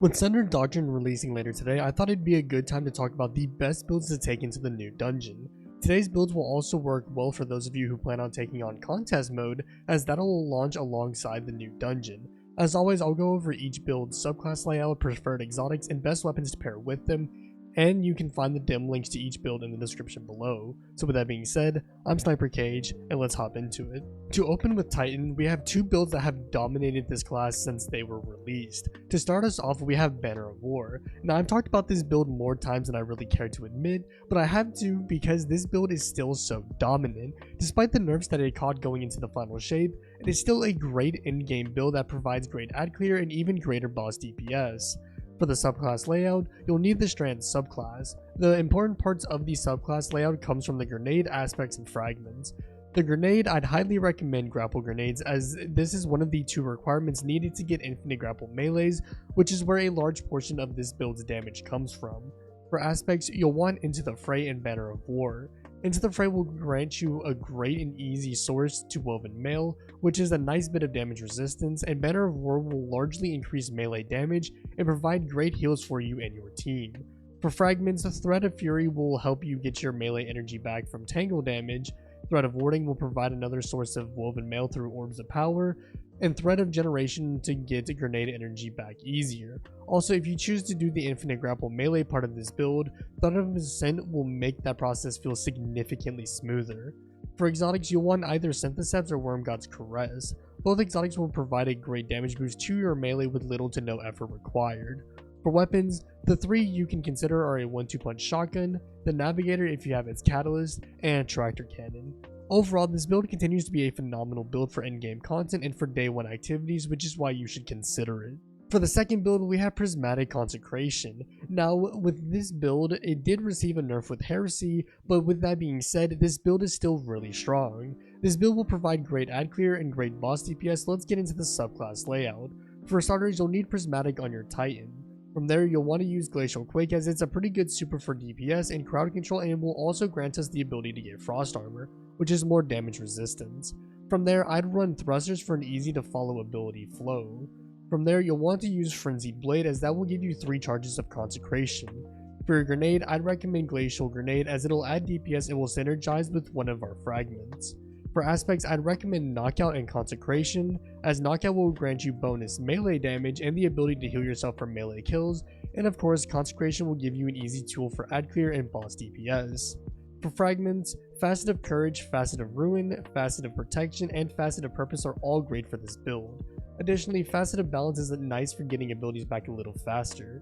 With Sundered Doctrine releasing later today, I thought it'd be a good time to talk about the best builds to take into the new dungeon. Today's builds will also work well for those of you who plan on taking on contest mode, as that'll launch alongside the new dungeon. As always, I'll go over each build's subclass layout, preferred exotics, and best weapons to pair with them, and you can find the dim links to each build in the description below. So with that being said, I'm SniperKH, and let's hop into it. To open with Titan, we have two builds that have dominated this class since they were released. To start us off, we have Banner of War. Now, I've talked about this build more times than I really care to admit, but I have to because this build is still so dominant. Despite the nerfs that it caught going into the final shape, it is still a great in-game build that provides great ad clear and even greater boss DPS. For the subclass layout, you'll need the Strand subclass. The important parts of the subclass layout comes from the grenade aspects and fragments. The grenade, I'd highly recommend grapple grenades, as this is one of the two requirements needed to get infinite grapple melees, which is where a large portion of this build's damage comes from. For aspects, you'll want Into the Fray and Banner of War. Into the Fray will grant you a great and easy source to Woven Mail, which is a nice bit of damage resistance, and Banner of War will largely increase melee damage and provide great heals for you and your team. For fragments, Thread of Fury will help you get your melee energy back from tangle damage, Thread of Warding will provide another source of Woven Mail through Orbs of Power, and Thread of Generation to get grenade energy back easier. Also, if you choose to do the infinite grapple melee part of this build, Thread of Ascent will make that process feel significantly smoother. For exotics, you'll want either Syntheseps or Wormgod's Caress. Both exotics will provide a great damage boost to your melee with little to no effort required. For weapons, the three you can consider are a 1-2 punch shotgun, the Navigator if you have its catalyst, and a tractor cannon. Overall, this build continues to be a phenomenal build for in-game content and for day one activities, which is why you should consider it. For the second build, we have Prismatic Consecration. Now, with this build, it did receive a nerf with Heresy, but with that being said, this build is still really strong. This build will provide great ad clear and great boss DPS, so let's get into the subclass layout. For starters, you'll need Prismatic on your Titan. From there, you'll want to use Glacial Quake as it's a pretty good super for DPS and crowd control, and it will also grant us the ability to get Frost Armor, which is more damage resistance. From there, I'd run Thrusters for an easy to follow ability flow. From there, you'll want to use Frenzied Blade as that will give you 3 charges of Consecration. For your grenade, I'd recommend Glacial Grenade as it'll add DPS and will synergize with one of our fragments. For aspects, I'd recommend Knockout and Consecration, as Knockout will grant you bonus melee damage and the ability to heal yourself from melee kills, and of course, Consecration will give you an easy tool for ad clear and boss DPS. For fragments, Facet of Courage, Facet of Ruin, Facet of Protection, and Facet of Purpose are all great for this build. Additionally, Facet of Balance is nice for getting abilities back a little faster.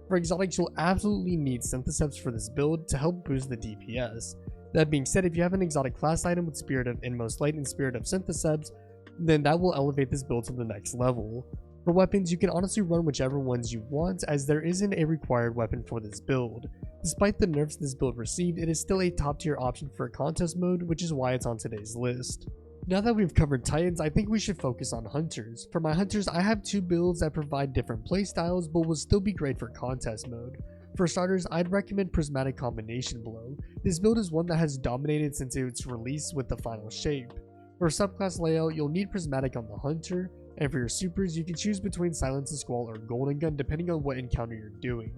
For exotics, you'll absolutely need Syntheseps for this build to help boost the DPS. That being said, if you have an exotic class item with Spirit of Inmost Light and Spirit of Syntheseps, then that will elevate this build to the next level. For weapons, you can honestly run whichever ones you want, as there isn't a required weapon for this build. Despite the nerfs this build received, it is still a top tier option for contest mode, which is why it's on today's list. Now that we've covered Titans, I think we should focus on Hunters. For my Hunters, I have 2 builds that provide different playstyles, but will still be great for contest mode. For starters, I'd recommend Prismatic Combination Blow. This build is one that has dominated since its release with the final shape. For subclass layout, you'll need Prismatic on the Hunter, and for your supers, you can choose between Silence and Squall or Golden Gun depending on what encounter you're doing.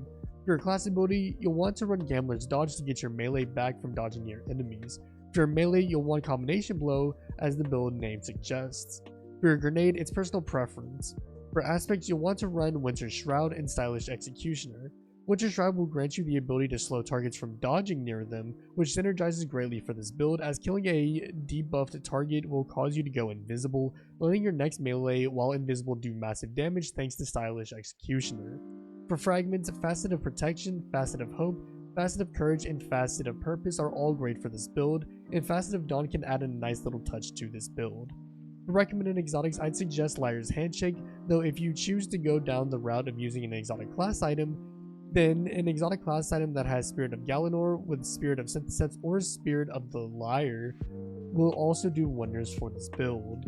For your class ability, you'll want to run Gambler's Dodge to get your melee back from dodging near enemies. For your melee, you'll want Combination Blow, as the build name suggests. For your grenade, it's personal preference. For aspects, you'll want to run Winter's Shroud and Stylish Executioner. Winter's Shroud will grant you the ability to slow targets from dodging near them, which synergizes greatly for this build, as killing a debuffed target will cause you to go invisible, letting your next melee while invisible do massive damage thanks to Stylish Executioner. For fragments, Facet of Protection, Facet of Hope, Facet of Courage, and Facet of Purpose are all great for this build, and Facet of Dawn can add a nice little touch to this build. For recommended exotics, I'd suggest Liar's Handshake, though if you choose to go down the route of using an exotic class item, then an exotic class item that has Spirit of Galanor with Spirit of Syntheseps or Spirit of the Liar will also do wonders for this build.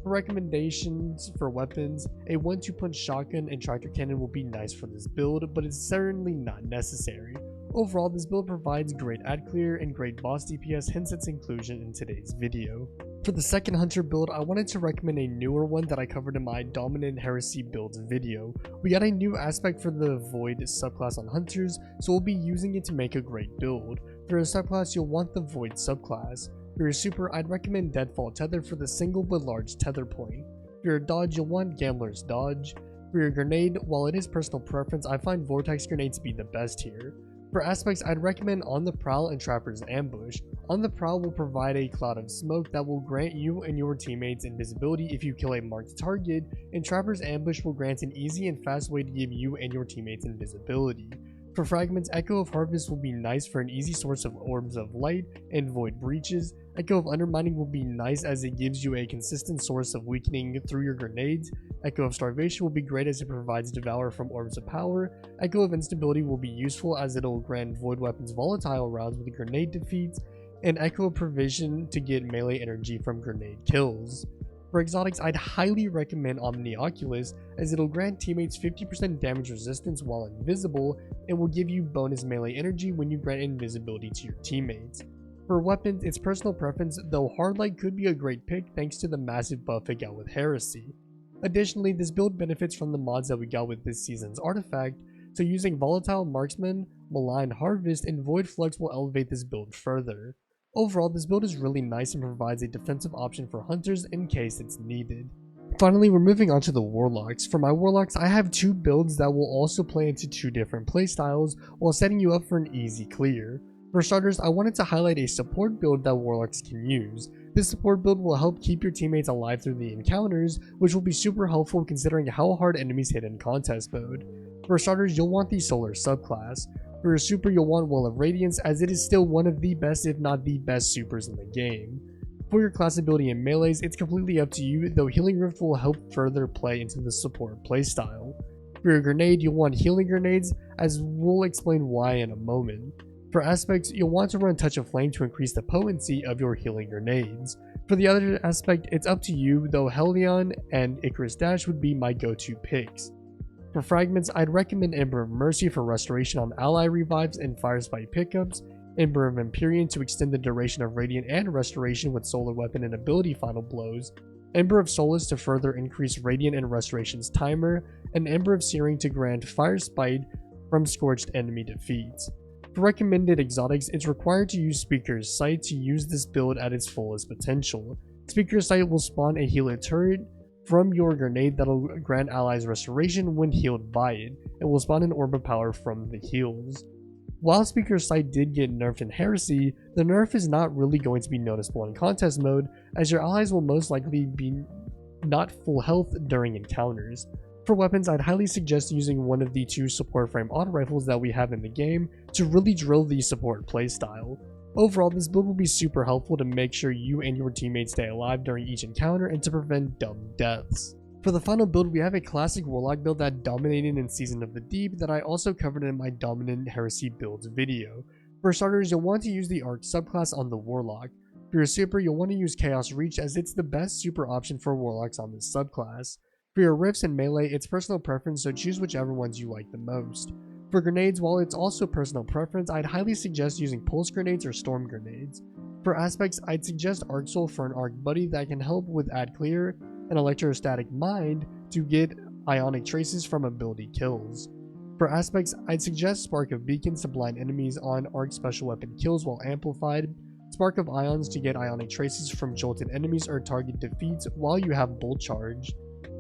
For recommendations for weapons, a 1-2 punch shotgun and tractor cannon will be nice for this build, but it's certainly not necessary. Overall, this build provides great ad clear and great boss DPS, hence its inclusion in today's video. For the second hunter build, I wanted to recommend a newer one that I covered in my Dominant Heresy builds video. We got a new aspect for the Void subclass on hunters, so we'll be using it to make a great build. For a subclass, you'll want the Void subclass. For your super, I'd recommend Deadfall Tether for the single but large tether point. For your dodge, you'll want Gambler's Dodge. For your grenade, while it is personal preference, I find Vortex Grenade to be the best here. For aspects, I'd recommend On the Prowl and Trapper's Ambush. On the Prowl will provide a cloud of smoke that will grant you and your teammates invisibility if you kill a marked target, and Trapper's Ambush will grant an easy and fast way to give you and your teammates invisibility. For fragments, Echo of Harvest will be nice for an easy source of orbs of light and void breaches. Echo of Undermining will be nice as it gives you a consistent source of weakening through your grenades. Echo of Starvation will be great as it provides Devour from Orbs of Power. Echo of Instability will be useful as it'll grant Void Weapons volatile rounds with grenade defeats, and Echo of Provision to get melee energy from grenade kills. For exotics, I'd highly recommend Omni Oculus as it'll grant teammates 50% damage resistance while invisible and will give you bonus melee energy when you grant invisibility to your teammates. For weapons, it's personal preference, though Hardlight could be a great pick thanks to the massive buff it got with Heresy. Additionally, this build benefits from the mods that we got with this season's artifact, so using Volatile Marksman, Malign Harvest, and Void Flux will elevate this build further. Overall, this build is really nice and provides a defensive option for hunters in case it's needed. Finally, we're moving on to the Warlocks. For my Warlocks, I have two builds that will also play into two different playstyles while setting you up for an easy clear. For starters, I wanted to highlight a support build that Warlocks can use. This support build will help keep your teammates alive through the encounters, which will be super helpful considering how hard enemies hit in contest mode. For starters, you'll want the Solar subclass. For your super, you'll want Well of Radiance as it is still one of the best if not the best supers in the game. For your class ability in melees, it's completely up to you, though Healing Rift will help further play into the support playstyle. For your grenade, you'll want Healing Grenades, as we'll explain why in a moment. For aspects, you'll want to run Touch of Flame to increase the potency of your healing grenades. For the other aspect, it's up to you, though Hellion and Icarus Dash would be my go-to picks. For fragments, I'd recommend Ember of Mercy for restoration on ally revives and Fire Spite pickups, Ember of Empyrean to extend the duration of Radiant and Restoration with Solar Weapon and Ability Final Blows, Ember of Solace to further increase Radiant and Restoration's timer, and Ember of Searing to grant Fire Spite from scorched enemy defeats. For recommended exotics, it's required to use Speaker's Sight to use this build at its fullest potential. Speaker's Sight will spawn a healer turret from your grenade that'll grant allies restoration when healed by it, and will spawn an orb of power from the heals. While Speaker's Sight did get nerfed in Heresy, the nerf is not really going to be noticeable in contest mode, as your allies will most likely be not full health during encounters. For weapons, I'd highly suggest using one of the two support frame auto rifles that we have in the game to really drill the support playstyle. Overall, this build will be super helpful to make sure you and your teammates stay alive during each encounter and to prevent dumb deaths. For the final build, we have a classic Warlock build that dominated in Season of the Deep that I also covered in my Dominant Heresy builds video. For starters, you'll want to use the Arc subclass on the Warlock. For your super, you'll want to use Chaos Reach as it's the best super option for Warlocks on this subclass. For your rifts and melee, it's personal preference, so choose whichever ones you like the most. For grenades, while it's also personal preference, I'd highly suggest using pulse grenades or storm grenades. For aspects, I'd suggest Arc Soul for an Arc Buddy that can help with ad clear, and Electrostatic Mind to get ionic traces from ability kills. For aspects, I'd suggest Spark of Beacons to blind enemies on Arc special weapon kills while amplified, Spark of Ions to get ionic traces from jolted enemies or target defeats while you have Bolt Charge,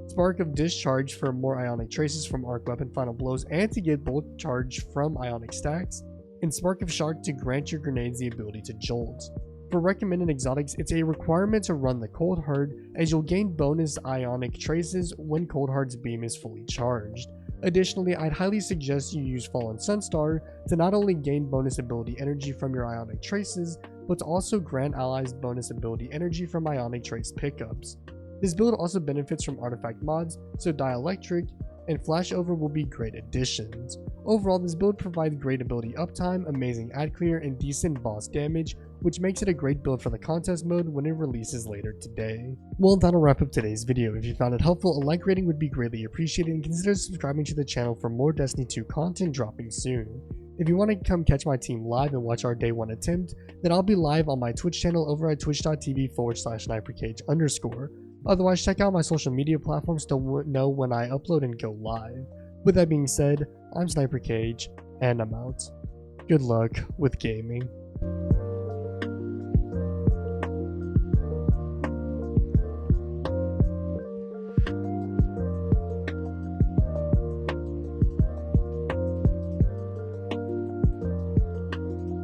Spark of Discharge for more ionic traces from Arc Weapon Final Blows and to get Bolt Charge from ionic stacks, and Spark of Shark to grant your grenades the ability to jolt. For recommended exotics, it's a requirement to run the Cold Heart as you'll gain bonus ionic traces when Cold Heart's beam is fully charged. Additionally, I'd highly suggest you use Fallen Sunstar to not only gain bonus ability energy from your ionic traces, but to also grant allies bonus ability energy from ionic trace pickups. This build also benefits from artifact mods, so Dielectric and Flashover will be great additions. Overall, this build provides great ability uptime, amazing ad clear, and decent boss damage, which makes it a great build for the contest mode when it releases later today. Well, that'll wrap up today's video. If you found it helpful, a like rating would be greatly appreciated, and consider subscribing to the channel for more Destiny 2 content dropping soon. If you want to come catch my team live and watch our day 1 attempt, then I'll be live on my Twitch channel over at twitch.tv/SniperKH_. Otherwise, check out my social media platforms to know when I upload and go live. With that being said, I'm SniperKH, and I'm out. Good luck with gaming.